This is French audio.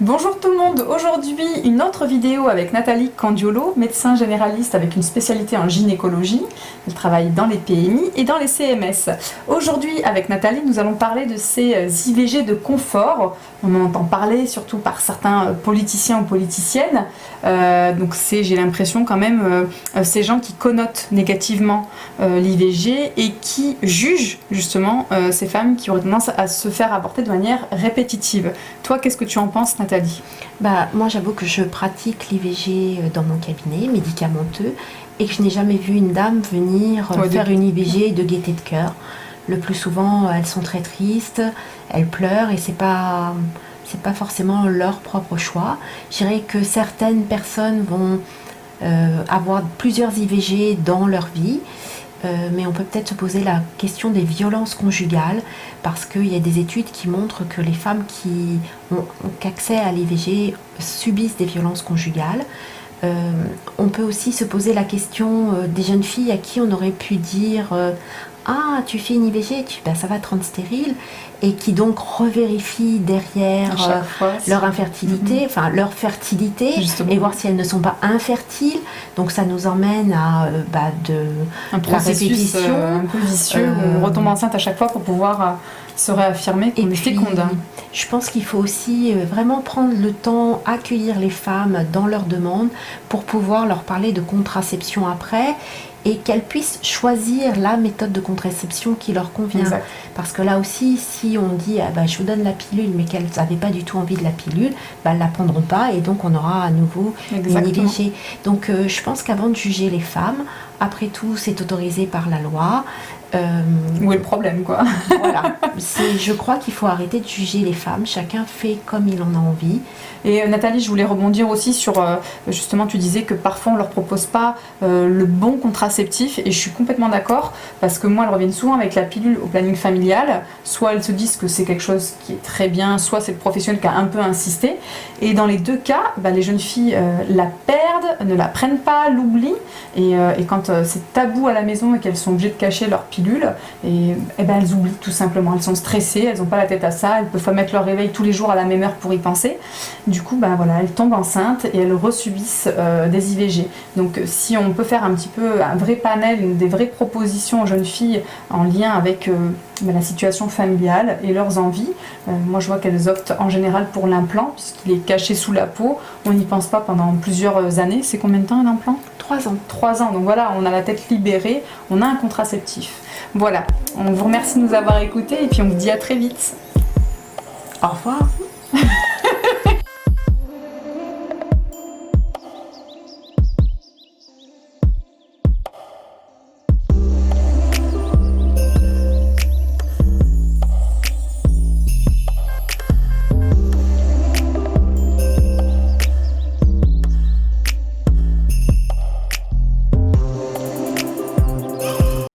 Bonjour tout le monde, aujourd'hui une autre vidéo avec Nathalie Candiolo, médecin généraliste avec une spécialité en gynécologie. Elle travaille dans les PMI et dans les CMS. Aujourd'hui avec Nathalie nous allons parler de ces IVG de confort. On en entend parler surtout par certains politiciens ou politiciennes. Donc j'ai l'impression quand même ces gens qui connotent négativement l'IVG et qui jugent justement ces femmes qui auraient tendance à se faire avorter de manière répétitive. Toi, qu'est-ce que tu en penses, Nathalie? Moi, j'avoue que je pratique l'IVG dans mon cabinet médicamenteux et que je n'ai jamais vu une dame venir faire une IVG de gaieté de cœur. Le plus souvent, elles sont très tristes, elles pleurent et c'est pas forcément leur propre choix. Je dirais que certaines personnes vont avoir plusieurs IVG dans leur vie. Mais on peut peut-être se poser la question des violences conjugales parce qu'il y a des études qui montrent que les femmes qui ont accès à l'IVG subissent des violences conjugales. On peut aussi se poser la question des jeunes filles à qui on aurait pu dire ah, tu fais une IVG, ça va te rendre stérile, et qui donc revérifient derrière leur infertilité, leur fertilité, justement, et voir si elles ne sont pas infertiles. Donc ça nous emmène à un processus un peu vicieux où on retombe enceinte à chaque fois pour pouvoir se réaffirmer qu'on est féconde. Je pense qu'il faut aussi vraiment prendre le temps, accueillir les femmes dans leurs demandes pour pouvoir leur parler de contraception après et qu'elles puissent choisir la méthode de contraception qui leur convient. Exact. Parce que là aussi, si on dit je vous donne la pilule mais qu'elles n'avaient pas du tout envie de la pilule, elles ne la prendront pas et donc on aura à nouveau une IVG. Donc je pense qu'avant de juger les femmes, après tout c'est autorisé par la loi. Où est le problème, quoi? Voilà. Je crois qu'il faut arrêter de juger les femmes. Chacun fait comme il en a envie. Et Nathalie, je voulais rebondir aussi sur, justement, tu disais que parfois on leur propose pas le bon contraceptif, et je suis complètement d'accord, parce que moi, elles reviennent souvent avec la pilule au planning familial. Soit elles se disent que c'est quelque chose qui est très bien, soit c'est le professionnel qui a un peu insisté. Et dans les deux cas, les jeunes filles la perdent, ne la prennent pas, l'oublient. Et quand c'est tabou à la maison et qu'elles sont obligées de cacher leur pilule, elles oublient tout simplement. Elles sont stressées, elles n'ont pas la tête à ça, elles peuvent pas mettre leur réveil tous les jours à la même heure pour y penser. Du coup, elles tombent enceintes et elles resubissent des IVG. Donc si on peut faire un petit peu un vrai panel, des vraies propositions aux jeunes filles en lien avec la situation familiale et leurs envies. Moi je vois qu'elles optent en général pour l'implant puisqu'il est caché sous la peau. On n'y pense pas pendant plusieurs années. C'est combien de temps un implant? 3 ans. 3 ans, donc voilà, on a la tête libérée, on a un contraceptif. Voilà, on vous remercie de nous avoir écoutés et puis on vous dit à très vite. Au revoir.